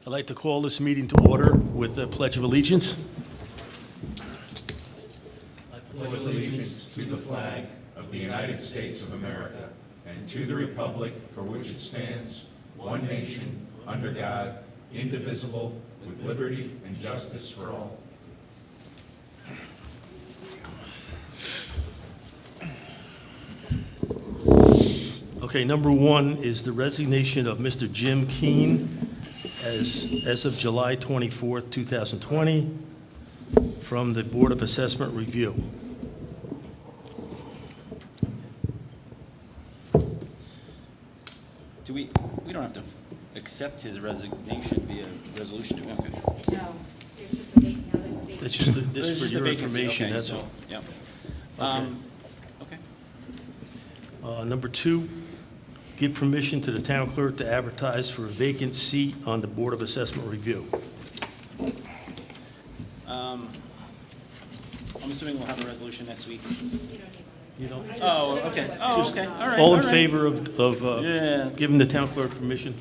I'd like to call this meeting to order with the Pledge of Allegiance. I pledge allegiance to the flag of the United States of America and to the republic for which it stands, one nation, under God, indivisible, with liberty and justice for all. Okay, number one is the resignation of Mr. Jim Keene as of July 24th, 2020, from the Board of Assessment Review. Do we don't have to accept his resignation via resolution, do we? Okay. No, there's just a vacancy, now there's a vacancy. It's just, There's this for just a your vacancy, information, okay, that's so, all. yeah. Okay. Number two, give permission to the town clerk to advertise for a vacant seat on the Board of Assessment Review. I'm assuming we'll have a resolution next week. You know, Oh, okay. Oh, okay. All right. all in right. favor of Yeah. giving the town clerk permission?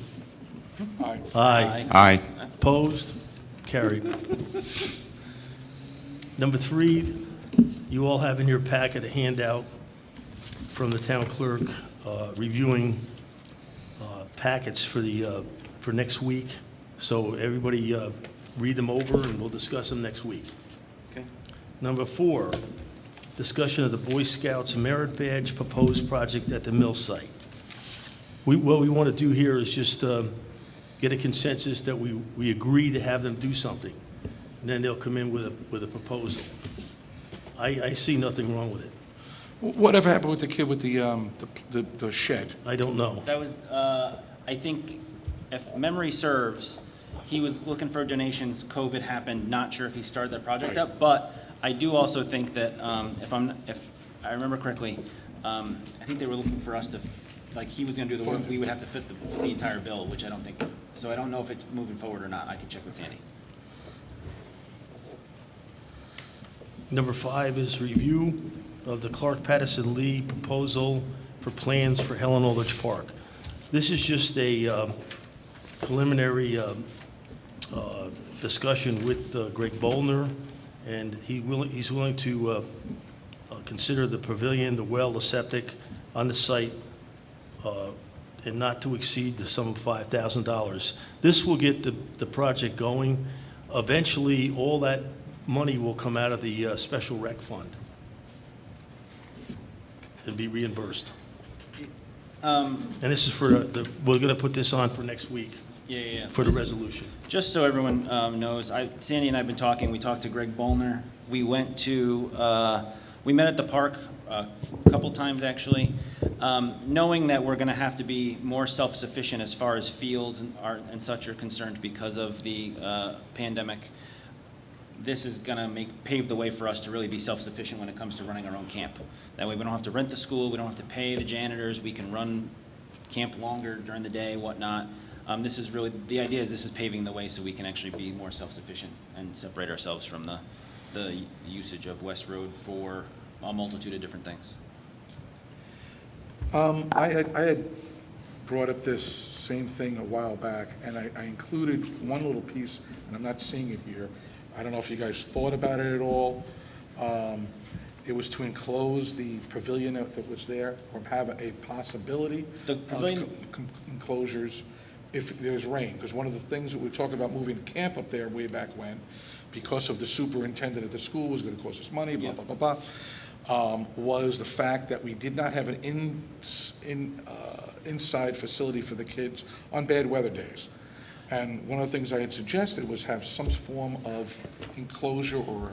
Aye. Aye. Aye. Opposed? Carried. Number three, you all have in your packet a handout from the town clerk reviewing packets for next week. So everybody read them over and we'll discuss them next week. Okay. Number four, discussion of the Boy Scouts Merit Badge proposed project at the mill site. What we want to do here is just get a consensus that we agree to have them do something. And then they'll come in with a proposal. I see nothing wrong with it. Whatever happened with the kid with the shed? I don't know. That was, I think, if memory serves, he was looking for donations. COVID happened. Not sure if he started that project up, but I do also think that if I remember correctly, I think they were looking for us to, like, he was going to do the work. We would have to fit the entire bill, which I don't think. So I don't know if it's moving forward or not. I can check with Sandy. Number five is review of the Clark Patterson Lee proposal for plans for Helen Aldrich Park. This is just a preliminary discussion with Greg Bollner, and he's willing to consider the pavilion, the well, the septic on the site, and not to exceed the sum of $5,000. This will get the project going. Eventually, all that money will come out of the special rec fund and be reimbursed. And this is for we're going to put this on for next week Yeah. for the resolution. Just so everyone knows, Sandy and I have been talking. We talked to Greg Bollner. We met at the park a couple times actually, knowing that we're going to have to be more self-sufficient as far as fields and such are concerned because of the pandemic. This is going to pave the way for us to really be self-sufficient when it comes to running our own camp. That way we don't have to rent the school, we don't have to pay the janitors, we can run camp longer during the day, whatnot. This is really, the idea is this is paving the way so we can actually be more self-sufficient and separate ourselves from the usage of West Road for a multitude of different things. I had brought up this same thing a while back, and I included one little piece, and I'm not seeing it here. I don't know if you guys thought about it at all. It was to enclose the pavilion that was there, or have a possibility The pavilion- of enclosures if there's rain. Because one of the things that we talked about moving the camp up there way back when, because of the superintendent at the school was going to cost us money, blah, blah, blah, blah, was the fact that we did not have an inside facility for the kids on bad weather days. And one of the things I had suggested was have some form of enclosure, or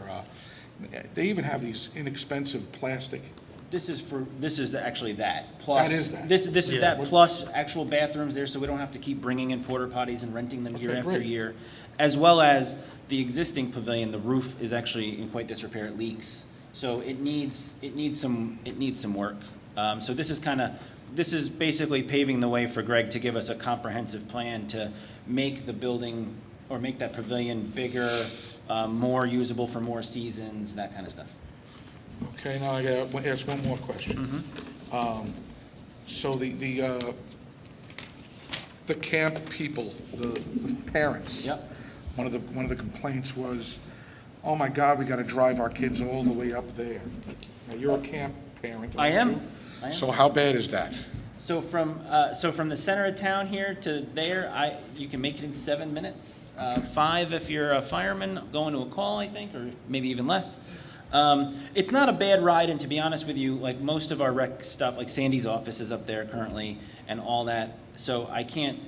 they even have these inexpensive plastic. This is actually that. Plus, That is that. This is Yeah. that plus actual bathrooms there, so we don't have to keep bringing in porta potties and renting them year Okay, after great. year. As well as the existing pavilion, the roof is actually in quite disrepair. It leaks, so it needs some work. So this is basically paving the way for Greg to give us a comprehensive plan to make the building or make that pavilion bigger, more usable for more seasons, that kind of stuff. Okay, now I gotta ask one more question. So The camp people, the parents. Yep. One of the complaints was, oh my God, we gotta drive our kids all the way up there. Now, you're a camp parent, I aren't am. you? I am. So how bad is that? So from the center of town here to there, you can make it in 7 minutes. 5 if you're a fireman going to a call, I think, or maybe even less. It's not a bad ride, and to be honest with you, like most of our rec stuff, like Sandy's office is up there currently, and all that. So I can't.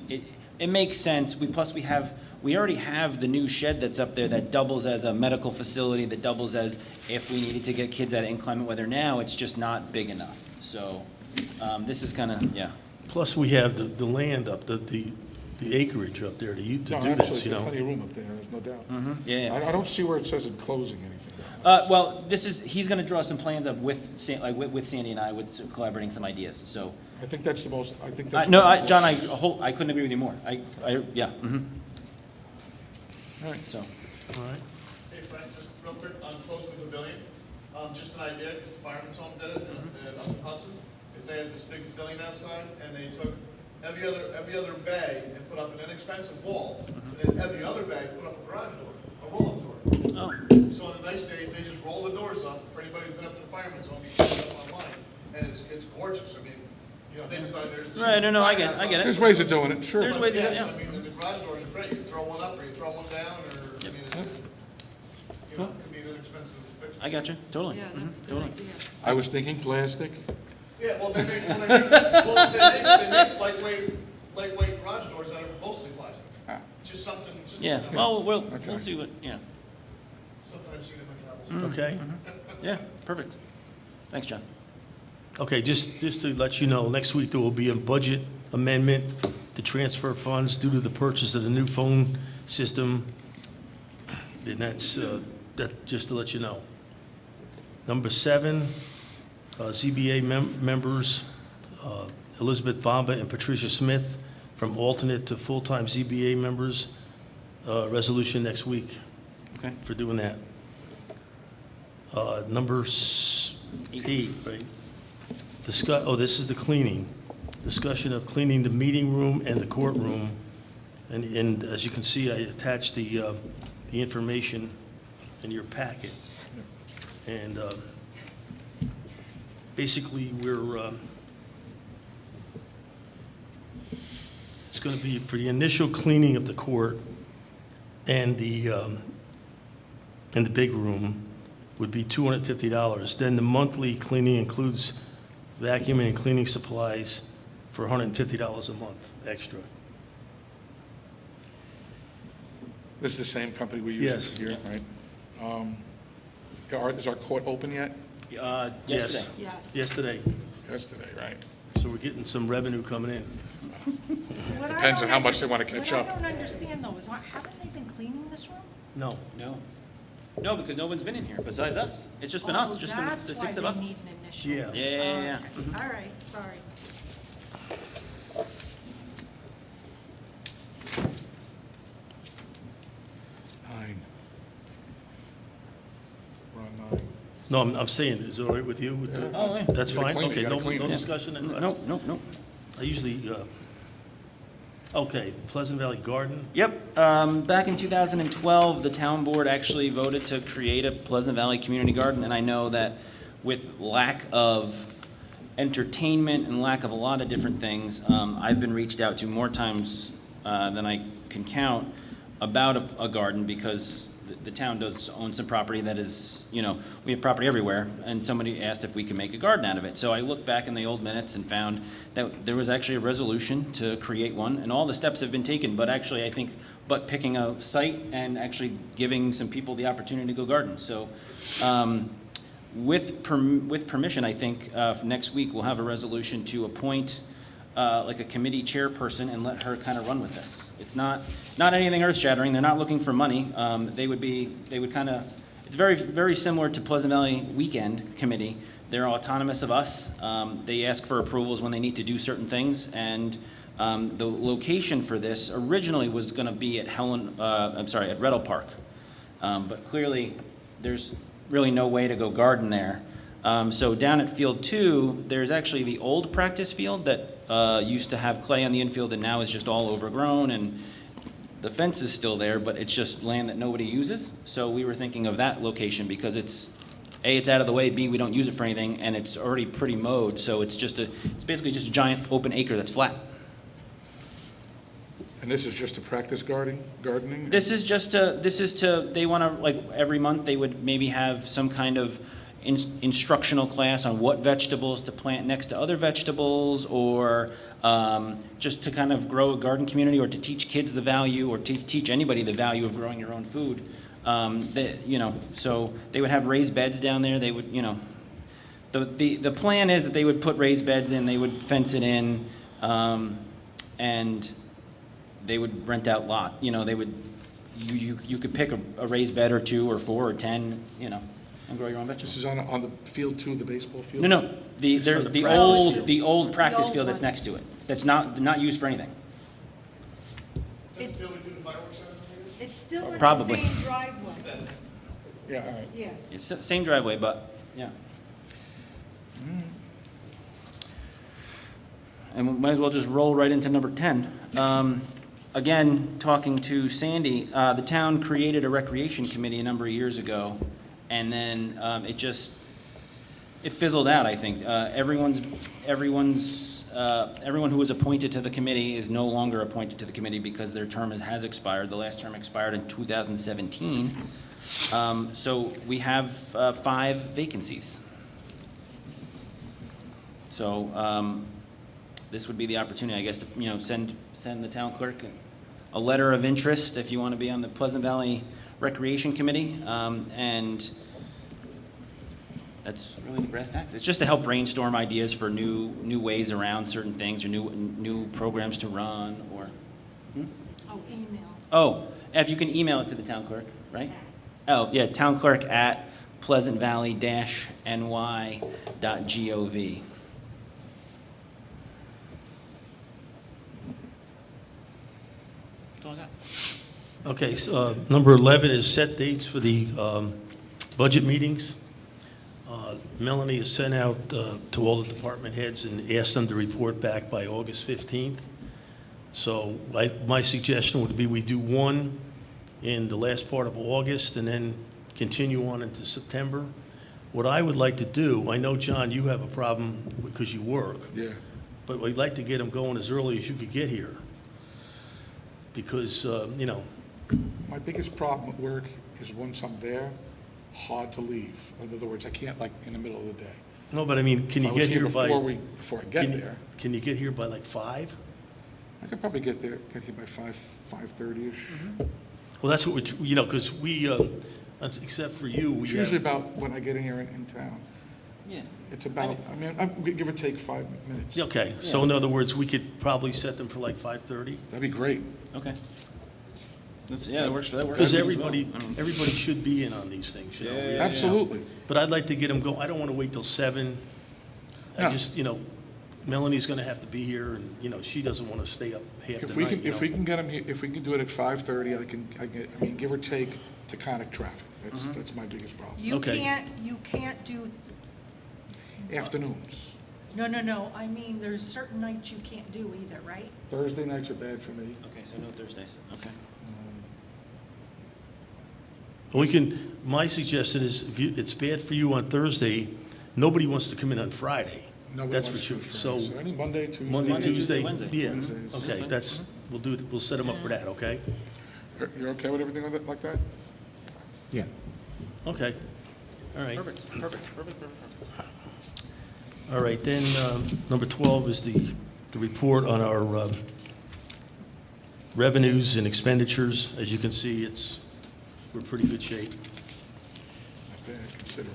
It makes sense. We already have the new shed that's up there that doubles as a medical facility, that doubles as if we needed to get kids out of inclement weather now. It's just not big enough. So this is kind of Plus, we have the land up, the acreage up there to No, do absolutely, this, there's you know? plenty of room up there, there's no doubt. yeah. I don't see where it says enclosing anything. Well, he's going to draw some plans up with Sandy and I, with collaborating some ideas. So, I think that's the most, I think that's. John, I couldn't agree with you more. Yeah. All right. So, All right. Hey Frank, just real quick, on closing the pavilion, just an idea, because the fireman's home did it, up in Hudson, is they had this big pavilion outside, and they took every other bay and put up an inexpensive wall, and then every other bay put up a garage door, a roll-up door. oh, So on the nice days, they just roll the doors up, for anybody who's been up to the fireman's home, you can see it up online, and it's gorgeous, I mean, you know, they designed theirs. Right, no, I get it. There's ways of doing it, sure. There's ways of doing it, Yes, yeah. I mean, the garage doors are great, you throw one up, or you throw one down, or, I mean, you know, it could be an inexpensive fix. I got you. Totally. Yeah, that's a good Totally. idea. I was thinking plastic. Yeah, well, they make lightweight garage doors that are mostly plastic. Ah. Just something, just. Yeah. you know, Well, Okay. we'll see what. Yeah. Something I've seen in my travels. Okay. Yeah. Perfect. Thanks, John. Okay, just to let you know, next week there will be a budget amendment to transfer funds due to the purchase of the new phone system. And that's, just to let you know. Number 7, ZBA members, Elizabeth Bomba and Patricia Smith, from alternate to full-time ZBA members, resolution next week Okay. for doing that. Number 8, right? This is the cleaning. Discussion of cleaning the meeting room and the courtroom. And as you can see, I attached the information in your packet. And basically, it's going to be for the initial cleaning of the court and the big room would be $250. Then the monthly cleaning includes vacuuming and cleaning supplies for $150 a month extra. This is the same company we use Yes. here, right? Is our court open yet? Yesterday. Yes. Yesterday. Yesterday, right? So we're getting some revenue coming in. What I Depends on don't how much they wanna understand- catch up. What I don't understand though is, haven't they been cleaning this room? No. No, because no one's been in here besides us. It's just been us. Oh, Just been the 6 of us. That's why they need an initial. Yeah. Yeah. Okay. All right, sorry. Nine. We're on 9. No, I'm saying, is it all right with you? with the- Oh, yeah. That's You gotta fine? clean it, Okay, you gotta no clean it. discussion? Nope. I usually, okay, Pleasant Valley Garden. Yep. Back in 2012, the town board actually voted to create a Pleasant Valley Community Garden, and I know that with lack of entertainment and lack of a lot of different things, I've been reached out to more times than I can count about a garden, because the town does own some property that is, we have property everywhere, and somebody asked if we could make a garden out of it. So I looked back in the old minutes and found that there was actually a resolution to create one, and all the steps have been taken, but actually, I think, picking a site and actually giving some people the opportunity to go garden. So, with permission, I think, next week, we'll have a resolution to appoint, like a committee chairperson and let her kind of run with this. It's not anything earth-shattering. They're not looking for money. It's very, very similar to Pleasant Valley Weekend Committee. They're autonomous of us. They ask for approvals when they need to do certain things, and the location for this originally was going to be at at Rettle Park. But clearly, there's really no way to go garden there. So down at Field 2, there's actually the old practice field that used to have clay on the infield and now is just all overgrown, and the fence is still there, but it's just land that nobody uses. So we were thinking of that location because it's, A, it's out of the way, B, we don't use it for anything, and it's already pretty mowed, so it's basically just a giant open acre that's flat. And this is just a practice gardening? This is to, they want to, like, every month, they would maybe have some kind of instructional class on what vegetables to plant next to other vegetables, or just to kind of grow a garden community, or to teach kids the value, or to teach anybody the value of growing your own food. So they would have raised beds down there. They would, the plan is that they would put raised beds in, they would fence it in, and they would rent out lot. They would, you could pick a raised bed or 2 or 4 or 10, and grow your own vegetables. This is on the field too, the baseball field? No, the old practice old field that's one. next to it. That's not used for anything. Doesn't It's, feel like doing fireworks ceremony? it's still in the Probably. same driveway. Yeah, all right. Yeah. It's the same driveway, but yeah. And we might as well just roll right into number 10. Again, talking to Sandy, the town created a recreation committee a number of years ago, and then it fizzled out, I think. Everyone who was appointed to the committee is no longer appointed to the committee because their term has expired. The last term expired in 2017. So we have 5 vacancies. So this would be the opportunity, I guess, to send the town clerk a letter of interest if you want to be on the Pleasant Valley Recreation Committee, and that's really the brass tacks. It's just to help brainstorm ideas for new ways around certain things, or new programs to run, or. Oh, email. Oh, if you can email it to the town clerk, right? Oh, yeah, town clerk at pleasantvalley-ny.gov. That's all I got. Okay, so, number 11 is set dates for the budget meetings. Melanie has sent out to all the department heads and asked them to report back by August 15th. So my suggestion would be we do one in the last part of August and then continue on into September. What I would like to do, I know, John, you have a problem because you work, Yeah. but we'd like to get them going as early as you could get here. Because, My biggest problem at work is once I'm there, hard to leave. In other words, I can't, like, in the middle of the day. no, but I mean, can If you I was get here by? before I get there, Can you get here by like 5? I could probably get here by 5:30-ish. Well, that's what because we, except for you, we It's have. usually about when I get in here in town. Yeah. It's about, give or take 5 minutes. Okay, so in other words, we could probably set them for like 5:30? That'd be great. Okay. That works for that. Because for me as everybody, well. I mean, everybody should be in on these things, you know? Yeah. Absolutely. But I'd like to get them going, I don't want to wait till 7. I No. just, Melanie's going to have to be here, and, she doesn't want to stay up half the If we night, can, if we can get them here, if we can do it at 5:30, I mean, give or take Taconic traffic. That's my biggest problem. You Okay. can't do, Afternoons. no, I mean, there's certain nights you can't do either, right? Thursday nights are bad for me. Okay, so no Thursdays. Okay. We can, my suggestion is, if it's bad for you on Thursday, nobody wants to come in on Friday. Nobody That's wants for to sure. do So Friday. Any Monday, Tuesday. Monday, Monday, Tuesday, Tuesday, Wednesday. yeah, Wednesdays. okay, That's we'll set them up for that, okay? You're okay with everything like that? Yeah. Okay, all right. Perfect. All right, then, number 12 is the report on our revenues and expenditures. As you can see, we're in pretty good shape. Not bad, considering.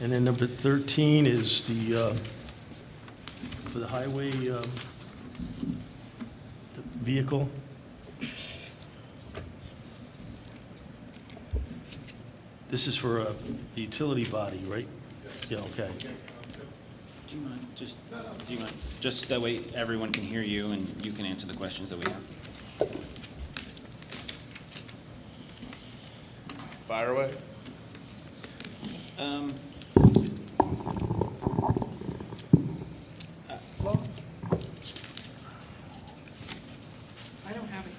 And then number 13 is for the highway the vehicle. This is for a utility body, right? Yeah, okay. Do you mind? Just that way everyone can hear you and you can answer the questions that we have. Fire away.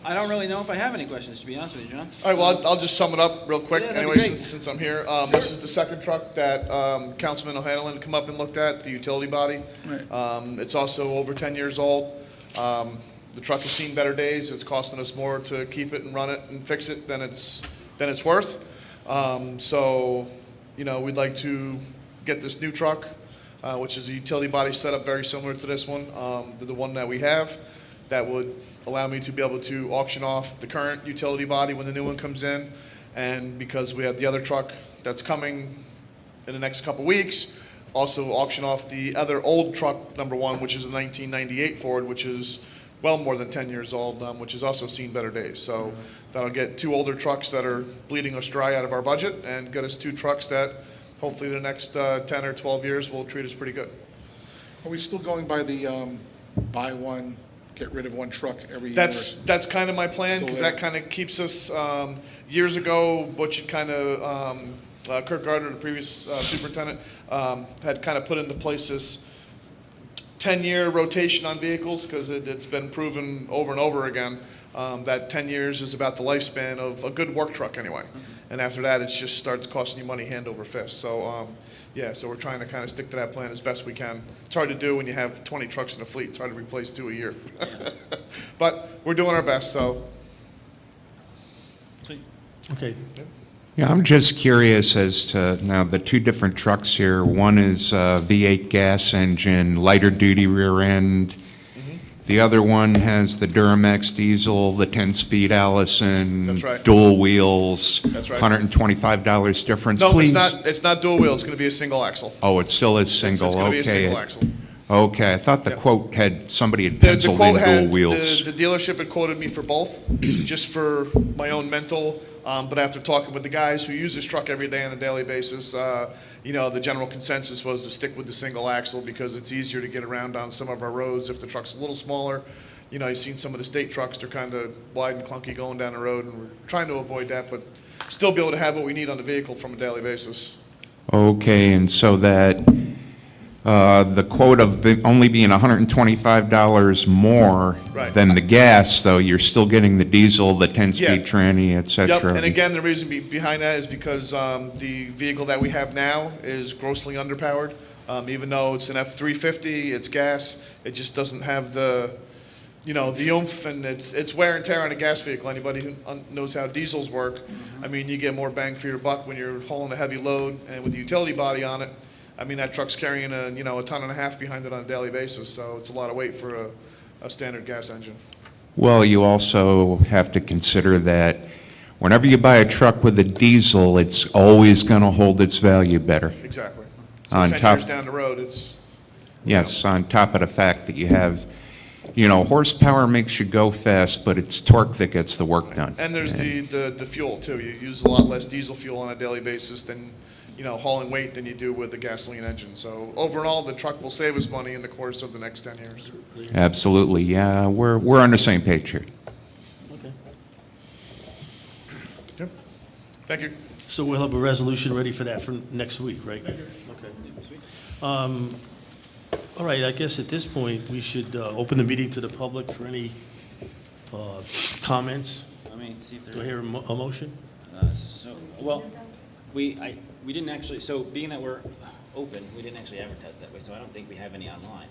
I don't really know if I have any questions, to be honest with you, John. All right, well, I'll just sum it up real quick Yeah, that'd be anyway, great. since I'm here. This is the second truck that Councilman O'Hanlon come up and looked at, the utility body. Right. It's also over 10 years old. The truck has seen better days. It's costing us more to keep it and run it and fix it than it's worth. So, you know, we'd like to get this new truck, which is a utility body setup very similar to this one, the one that we have, that would allow me to be able to auction off the current utility body when the new one comes in. And because we have the other truck that's coming in the next couple weeks, also auction off the other old truck, number one, which is a 1998 Ford, which is well more than 10 years old, which has also seen better days. So that'll get two older trucks that are bleeding us dry out of our budget and get us two trucks that hopefully the next 10 or 12 years will treat us pretty good. Are we still going by the buy one, get rid of one truck every year? That's kind of my plan, because Still that kind of keeps us, years ago, Butch had kind of, Kirk Gardner, the previous superintendent, had kind of put into place this 10-year rotation on vehicles, because it's been proven over and over again that 10 years is about the lifespan of a good work truck anyway. And after that, it just starts costing you money hand over fist. So, yeah, so we're trying to kind of stick to that plan as best we can. It's hard to do when you have 20 trucks in the fleet. It's hard to replace 2 a year. But we're doing our best, so. Sweet. Okay. Yeah, I'm just curious as to, now, the two different trucks here. One is a V8 gas engine, lighter duty rear end. The other one has the Duramax diesel, the 10-speed Allison. That's right. Dual wheels. That's right. $125 difference, No, please. it's not dual wheel. It's going to be a single axle. Oh, it still is single, It's going to be a okay. single axle. Okay, I thought the Yep. quote had, somebody had The penciled quote in had, dual wheels. the dealership had quoted me for both, just for my own mental, but after talking with the guys who use this truck every day on a daily basis, you know, the general consensus was to stick with the single axle because it's easier to get around on some of our roads if the truck's a little smaller. You know, you've seen some of the state trucks, they're kind of wide and clunky going down the road, and we're trying to avoid that, but still be able to have what we need on the vehicle from a daily basis. Okay, and so that the quote of it only being $125 more Right. than the gas, though, you're still getting the diesel, the 10-speed Yeah. tranny, et Yep, cetera. and again, the reason behind that is because the vehicle that we have now is grossly underpowered. Even though it's an F-350, it's gas, it just doesn't have the, you know, the oomph, and it's wear and tear on a gas vehicle. Anybody who knows how diesels work, I mean, you get more bang for your buck when you're hauling a heavy load, and with the utility body on it, I mean, that truck's carrying a 1.5 tons behind it on a daily basis, so it's a lot of weight for a standard gas engine. Well, you also have to consider that whenever you buy a truck with a diesel, it's always going to hold its value better. Exactly. So On 10 top- years down the road, it's, Yes, on top of the fact that you have, you know, horsepower makes you go fast, but it's torque that gets the work done. and there's the fuel too. You use a lot less diesel fuel on a daily basis than, you know, hauling weight than you do with a gasoline engine. So overall, the truck will save us money in the course of the next 10 years. Absolutely, yeah, we're on the same page here. Okay. Yep. Thank you. So we'll have a resolution ready for that for next week, right? Okay. All right, I guess at this point, we should open the meeting to the public for any comments. Let me see if Do I there, hear a motion? well, we didn't actually, so being that we're open, we didn't actually advertise that way, so I don't think we have any online.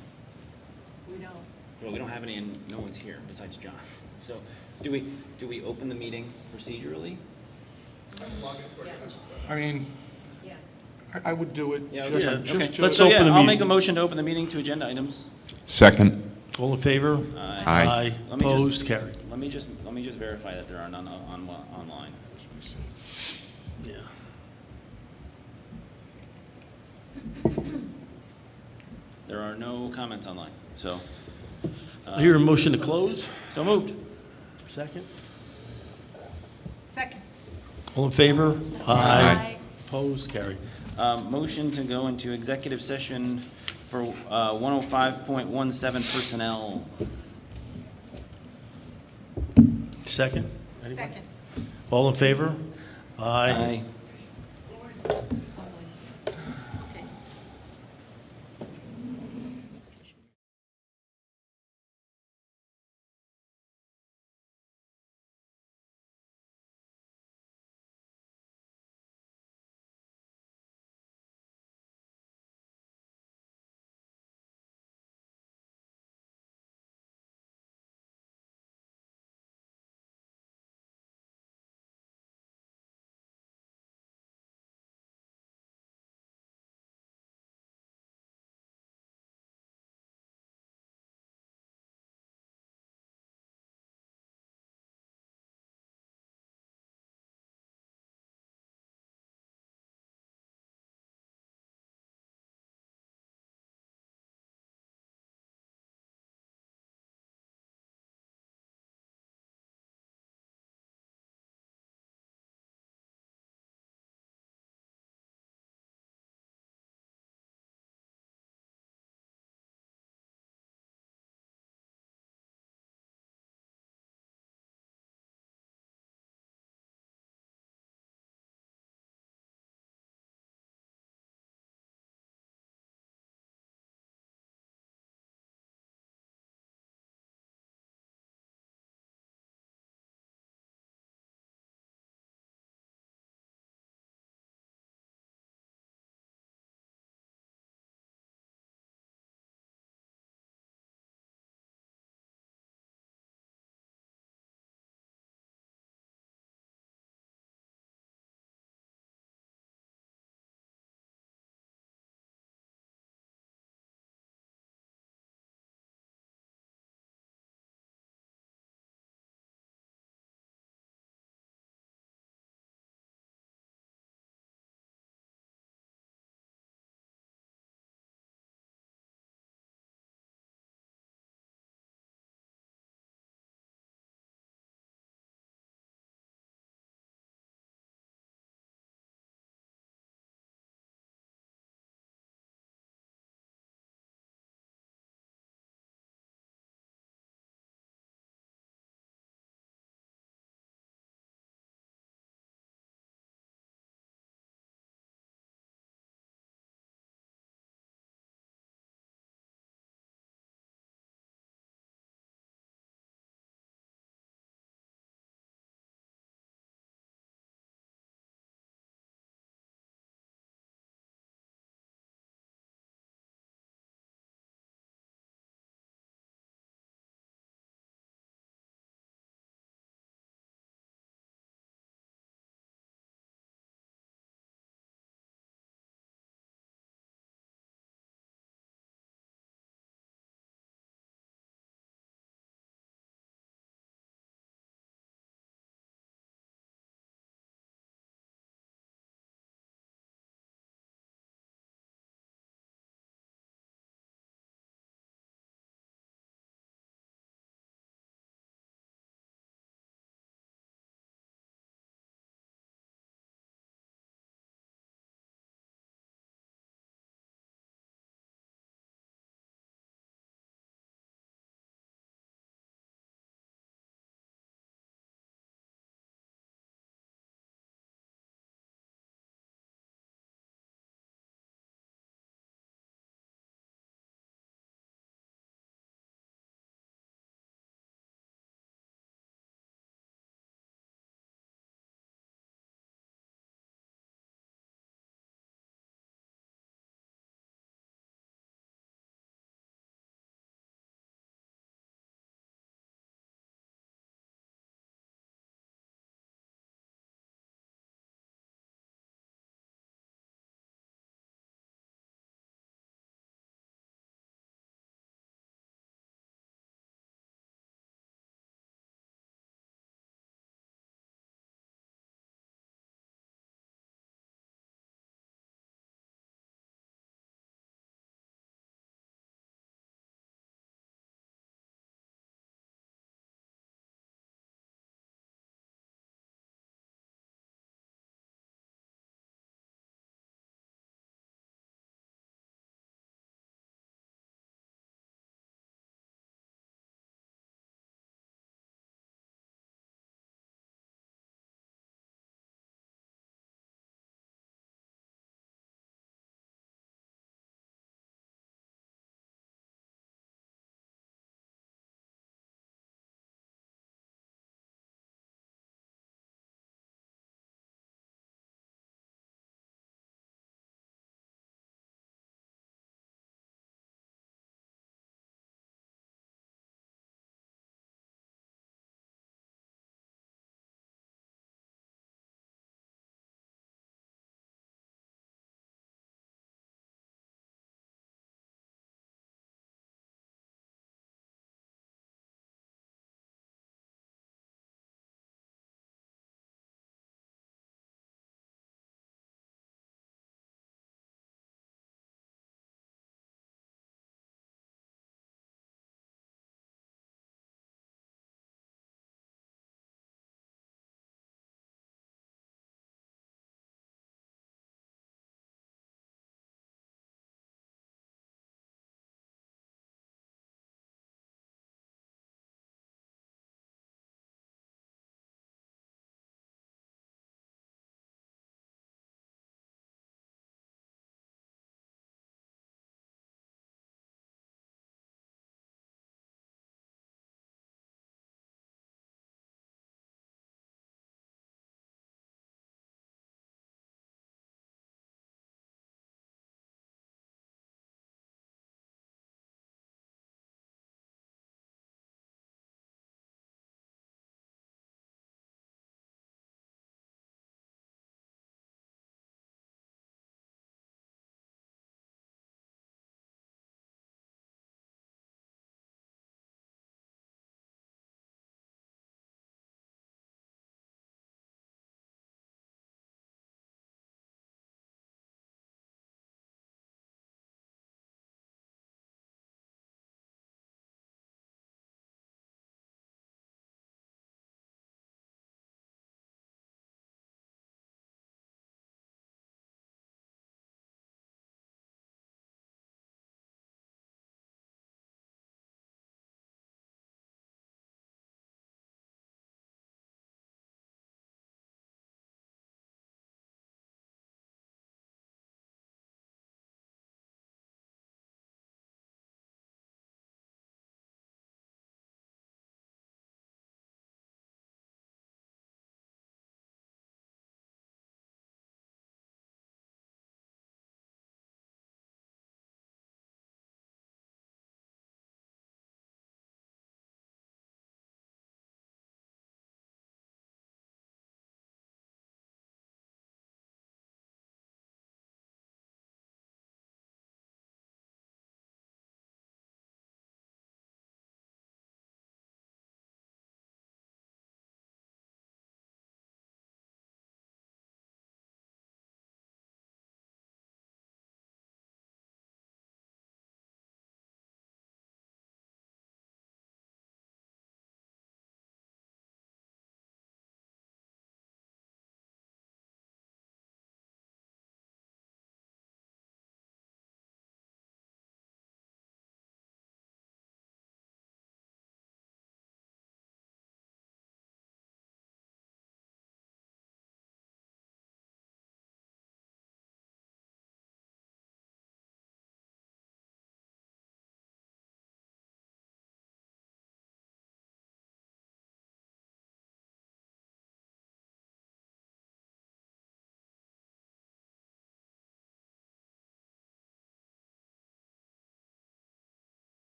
We don't. Well, we don't have any, and no one's here besides John. So, do we open the meeting procedurally? I mean, Yeah. I would do it. Yeah, just- okay. just- Okay. just- Let's So, yeah, open the I'll meeting. make a motion to open the meeting to agenda items. Second. All in favor? Aye. Let me just- Opposed? Carried. Let me just verify that there are none online. Yeah. There are no comments online, so. I hear a motion to close. So moved. Second. Second. All in favor? Aye. Opposed? Carried. Motion to go into executive session for 105.17 personnel. Second? Anyone? Second. All in favor? Aye.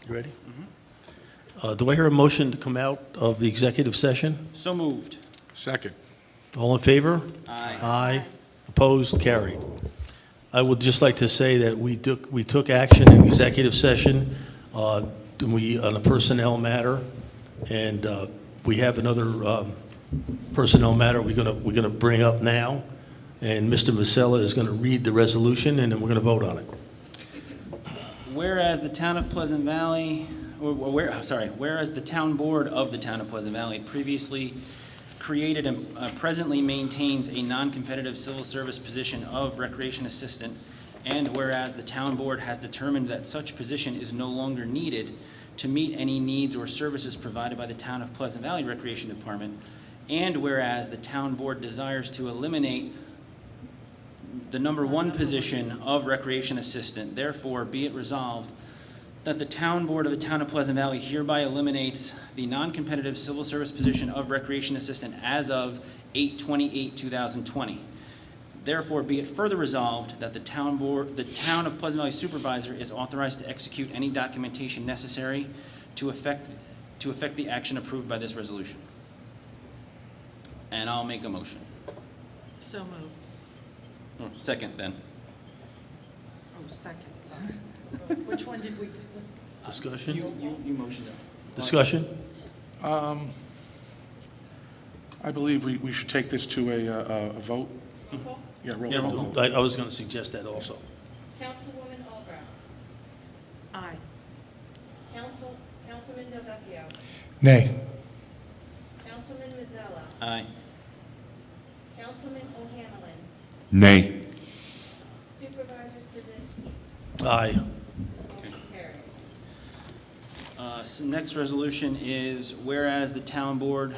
You ready? Do I hear a motion to come out of the executive session? So moved. Second. All in favor? Aye. Aye. Opposed? Carried. I would just like to say that we took action in executive session on a personnel matter, and we have another personnel matter we're gonna bring up now, and Mr. Masella is gonna read the resolution, and then we're gonna vote on it. Whereas the town of Pleasant Valley, whereas the town board of the town of Pleasant Valley previously created and presently maintains a non-competitive civil service position of recreation assistant, and whereas the town board has determined that such position is no longer needed to meet any needs or services provided by the town of Pleasant Valley Recreation Department, and whereas the town board desires to eliminate the number one position of recreation assistant, therefore be it resolved that the town board of the town of Pleasant Valley hereby eliminates the non-competitive civil service position of recreation assistant as of 8/28/2020. Therefore be it further resolved that the town of Pleasant Valley supervisor is authorized to execute any documentation necessary to effect the action approved by this resolution. And I'll make a motion. So moved. Second, then. Oh, second, sorry. Which one did we do? Discussion? You motioned it. Discussion? I believe we should take this to a vote. Yeah, roll Yeah, call vote. I was gonna suggest that also. Councilwoman Albrecht. Aye. Councilman Delvecchio. Nay. Councilman Mazzella. Aye. Councilman O'Hanlon. Nay. Supervisor Szynski. Aye. Motion carries. Next resolution is whereas the town board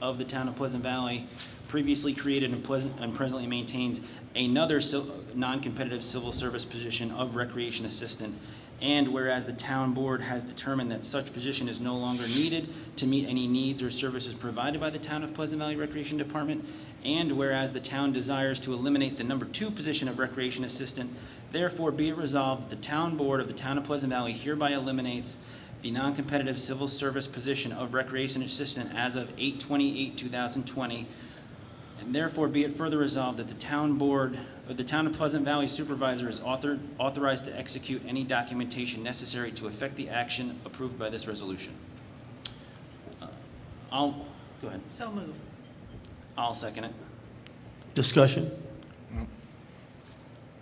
of the town of Pleasant Valley previously created and presently maintains another non-competitive civil service position of recreation assistant, and whereas the town board has determined that such position is no longer needed to meet any needs or services provided by the town of Pleasant Valley Recreation Department, and whereas the town desires to eliminate the number two position of recreation assistant, therefore be it resolved that the town board of the town of Pleasant Valley hereby eliminates the non-competitive civil service position of recreation assistant as of 8/28/2020, and therefore be it further resolved that the town board, or the town of Pleasant Valley supervisor is authorized to execute any documentation necessary to effect the action approved by this resolution. Go ahead. So moved. I'll second it. Discussion?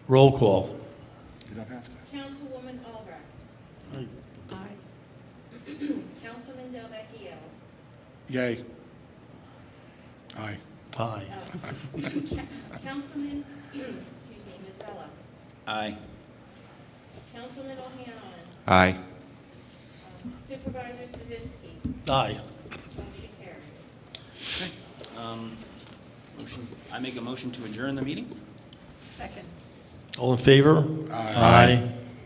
Roll call. You don't have to. Councilwoman Albrecht. Aye. Councilman Delvecchio. Yay. Aye. Aye. Councilman, excuse me, Mazzella. Aye. Councilman O'Hanlon. Aye. Supervisor Szynski. Aye. Motion carries. I make a motion to adjourn the meeting? Second. All in favor? Aye. Aye.